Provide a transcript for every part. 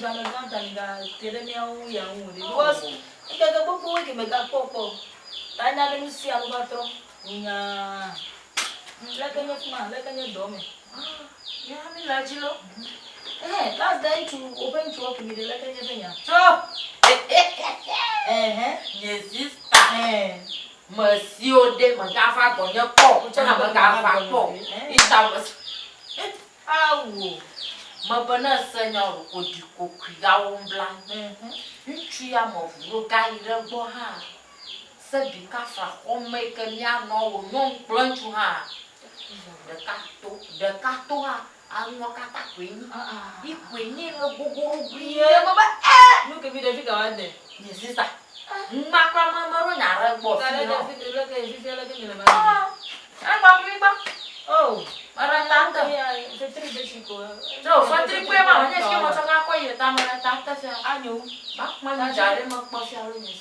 jamais entendu teremia ou ya ou because il y a beaucoup qui me gâtent popo là n'a pas nous si à l'ouverture nya là que nous dorme ya mi la jilo last day to open to work me là que nous venia so yes monsieur de magafa gonye po na magafa po ita awo mabana senyor ko di ko kwiga wombla ntu ya mofuro ga ire gbo ha se bi ka fra ko me ke mi ano wo non planchu ha de kato ha anwo kata kwenyi ikwenyi lo gogoro biye baba no que vida fica lá de ni sisa makwa mamaro nyara gbo fi no oh ara tanta c'est très chico so fatri kwe ma nya fi mo tanga ko ye ta mara tanta fa anyo bak ma jare ma pa fi aro ni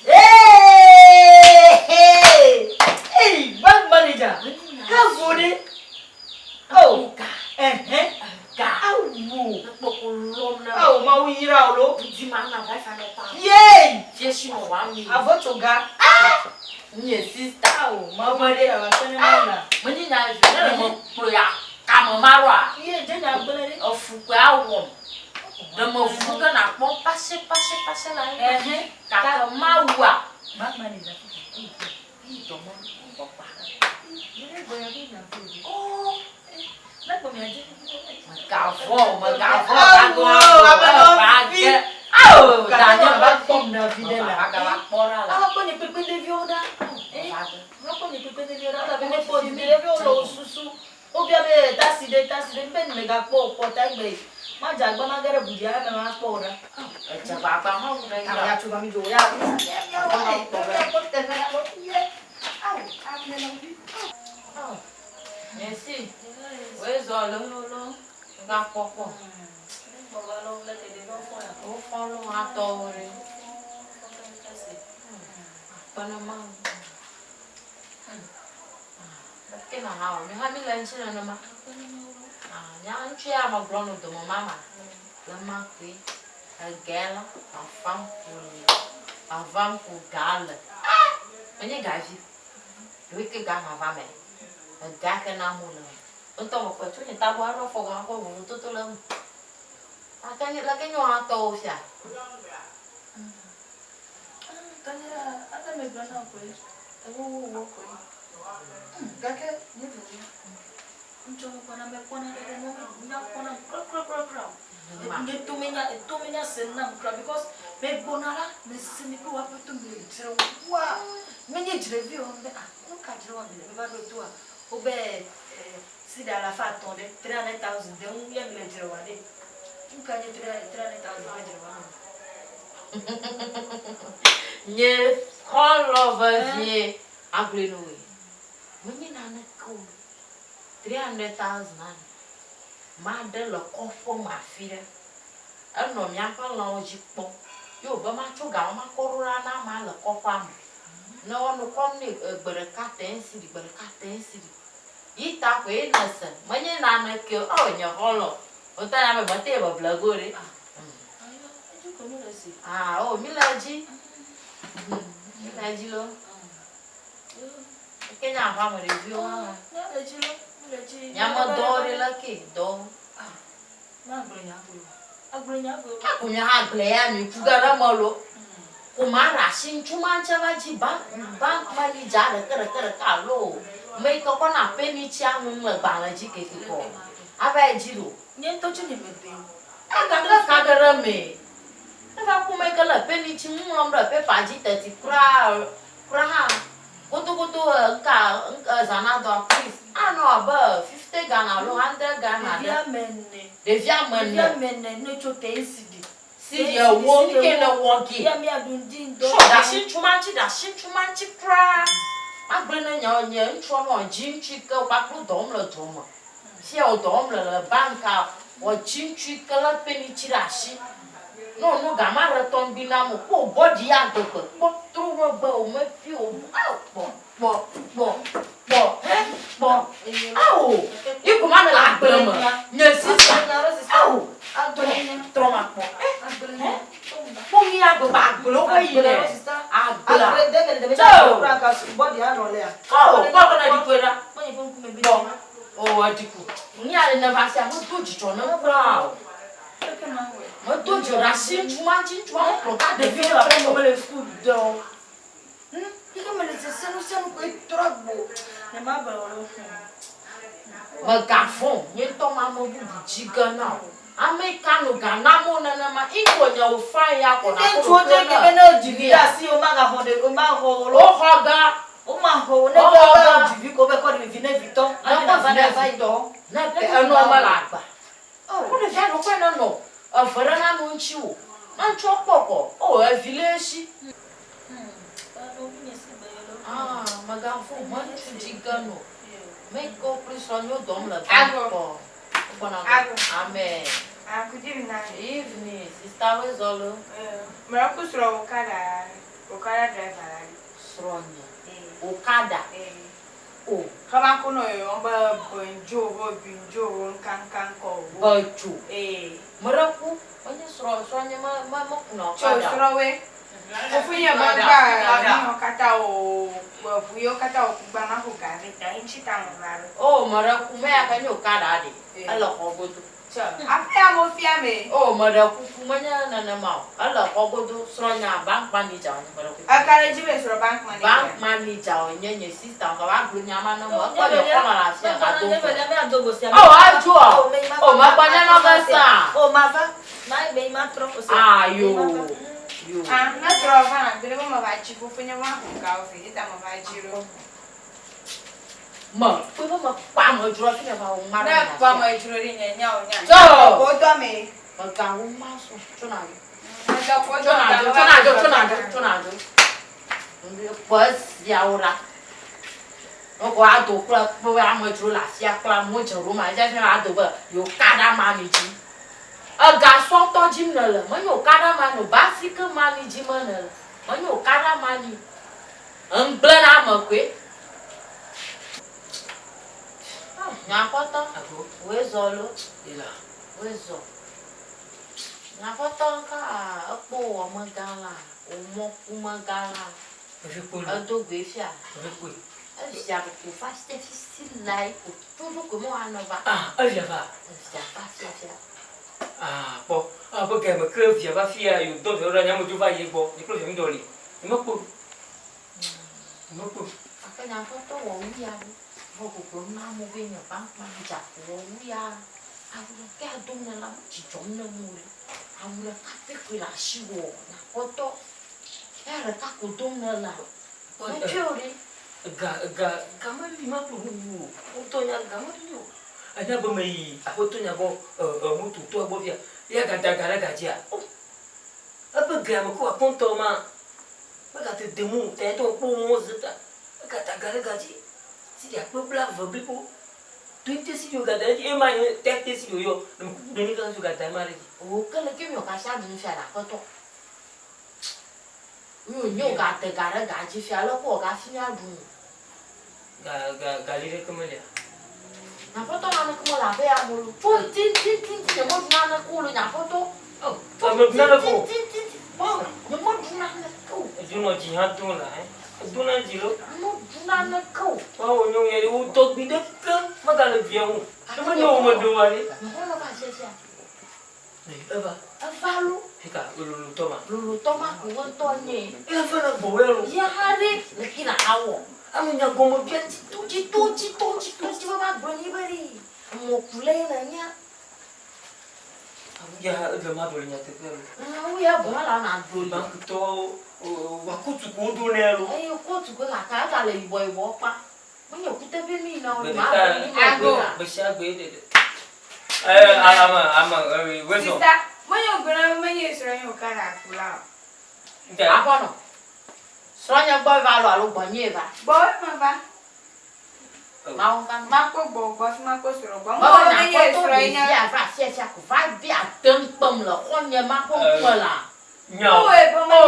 hey bank manager ka vone oh ga awu pokolom na oh ma wira lo di ma na vai fa ta yey jesu mo wa mi avotoga ni sister oh ma mare wa tene na mani na je mo pro ya ka mo marwa ye je na gbele ofu kwa awo de mo fu ga na pon passe la ka ma wa bank manager do mo ko pa oh la combien de Magavo, Daniel va comme na fidèle ah bon ne peut pas de viola non bon ne peut pas de viola avec les potes de viola susu ou bien taside ben mega po ta gbe ma jagba ma gere budia na ma po ra e ba ba ma una ya tu ba mi do ya merci we zo lo ga popo o folo atore panama ke na ha mi ha mi len china na ma nya nchi ya ma grono do mama la ma qui gela avant pour gala menye gaji do ke ga ma va me ga ke na mu la então ko tu ni ta bo ro fo ga ko mu to la akanya la ke nyo ato sia kanya ata me grana ko wo ko gake ni vile mcho kona me kona de no nya kona kro nge tumenya senna mkra because me bonara me sini ko wa petu me jire wa me nye jire vi o me nka jire wa me ba do to a o be si da la fa ton de 300,000 de un ye me jire wa de nka nye 300,000 me jire wa nye kolo vie agleno mwenye na na ko 300,000 ma de lo kofo ma fire eno mi apa la oji po yo ba ma chuga ma korura na ma le kofo am na onu kom ni gbere ka tensi ita ko innocent mwenye na na ke o nya holo o ta ya me bate ba blagore o milaji lo Kenya fa mo review ha. Nyama dori la ke do. Na agbrenya go. Akunya agle ya mi kugara malo. Kumara shin chuma chava ji bank mali jara kara kalo. Me ko na peni chia mu ba la ji ke ko. Aba ji lo. Nye to chi ni me pe. Aga kagara me. Aba ku me kala peni chi mu amra pe pa ji 30 kra ha. Goto ka zana do please. No above 50 Ghana lo 100 Ghana. Devia menne no chote insidi. Si ya wo ke na wogi. Ya mi adundi ndo. So da shin chumanchi kra. Agbena nya ntro no jinchi ka ba kru dom lo dom. Si o dom lo banka o jinchi ka la peni chirashi. No gamara tombi na mo ko body ya to ko. Tru ba o me fi o bo. Awo, you come on la gbema. Yes, sister. Awo, Troma po. Pumi ago ba glo ko yile. Agla. Oh, papa na di kwera. Oh, adiku. Ni ale na ba sia mo toji to na bra. Mo toji ra sin chuma chin chuma pro ka de fi la mo le school do. Ika me le senu ko trobo. Ne ma ba lo. Ma gafon, ni to ma mo bu jiga na. Americano Ghana mo na na ma iko nya o fa ya ko na ko. Njo je ke be na divida si o ma ga ho de o ma ho lo. O hoga. O ma ho ne ga divi ko be ko de vine vito. Na Na va na va do. Na pe no ma la gba. Oh, ko de fa no ko na no. O fere na no nchi o. Na ncho poko. O e village. Ah, magafo mo nchu jigano. Make go please on your dom la. Ago. Amen. Good Evening. Sister Wezolo. Miracle Okada driver. Sronya. Okada. Oh. Come on, Kuno, Umba, Binjo, Kanko. Boju. Miracle. When you Sronya, Mamma, no. Chosrowe. Ofunya Baba, Kata, Buyokata, Bamahuka, in Chitan. Oh, Miracle, may I can you Okada? Allah Hogodo. After Mofiame. Oh, Miracle, Kumanya, and a mouth. Allah Hogodo, Sronya, bank manager. I carried you as a bank manager. Bank manager, and your sister, Yaman, oh, I do. Oh, my banana, oh, mother, my baby, my trophy. ah, you. I'm not sure the woman of Chifu for your mouth, coffee, I'm of Giro. Ma, we will not dropping about Madame Pama Jury and Young. So, go to me. but Gawu Maso, Tonado. Was Yaura. No, go out to club, I'm with Rulas, Yakla, Mocha room, I just had over your Kada managing. A garçon to Jimnell, when you Kada man, Basic management, when you Kada money. Blana quick. Nyapata, Wezolo, Wezo. Nyapata ka apo magala, omo magala. Ado gwefia. Sia ko fast still like tudo como anova. Ah, avia va. Sia fast. Ah, porque me creo que va fia e o dono ora nyamo ju vai ego, ni pro mi doli. Ni mo Akanya foto wo ya. Aku pernah mau punya bangsa jatuh ya. Aku nak adung dalam cicong nemu. Aku nak kape kulasi wo. Nak foto. Ada tak kudung dalam. Macam ni. Gambar 50,000. Fotonya gambar tu. Ada bermei. Fotonya ko mutu tu abo dia. Ya gara-gara gaji. Oh. Apa gambar ko aponto ma. Baga te demu, te to pomo zeta. Gara-gara gaji. Si dia pebla verbal ko 20 si yo gada e ma 30 si yo doni kan su gada mari Oh, kalau kita mau kasih adun saya nak foto. Nyo gata gara gaji saya lo ko kasih adun. Galire kemana? Na foto mana kamu lah ya mulu. Pun tin mau mana kulu na foto. Oh, kamu mana ko? Oh, mau mana kau? Juno jihan tu lah. Duna jilo. Mau mana kau? Oh, nyong yari utok bidek ke? Magala biang. Cuma nyong madua ni. Mau apa sih? Apa? Apa lu? Hika, lulu toma. Lulu toma kuwan tonye. Apa nak bawa lu? Ya hari, lagi nak awak. Amu nyak gomo bian Citu, mama berani beri. Mau kulai nanya. Amu ya lemah dulu nyata tu. Aku ya bahala nak dulu. Bang tu, waktu cukup dulu ni lu. Ayo, kau juga nak ada lagi boy apa? Mana kita beli nak Aku besar beda. Ama, weso. Sister, mana guna mana seorang yang kena pulang. Apa no? Soalnya boy balu banyak ba. Boy, apa? Mau kan? Mako bos, mako suruh bang. Mau nak Mana foto seorang dia yang sia aku vai dia tempem lah. Konya mako pula. Nyau. Oh, apa no.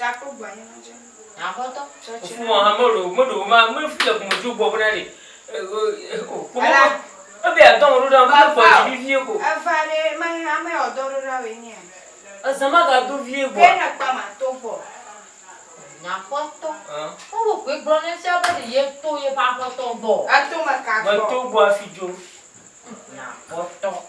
Aku banyak aja. Nyakotɔ. Fu mo ha mo ma me fi le ko mo ju bo bana le. Ko mo. Obi adon ro da mo ko ji vie ko. Afare ma ha me odoro ra we ni. Azama ga do vie bo. Ke na pa ma to bo. Nyakotɔ. O wo pe gblɔ ne sia be de ye to ye ba kɔtɔ bɔ. A to ma ka Ma to bo afijo. Nyakotɔ.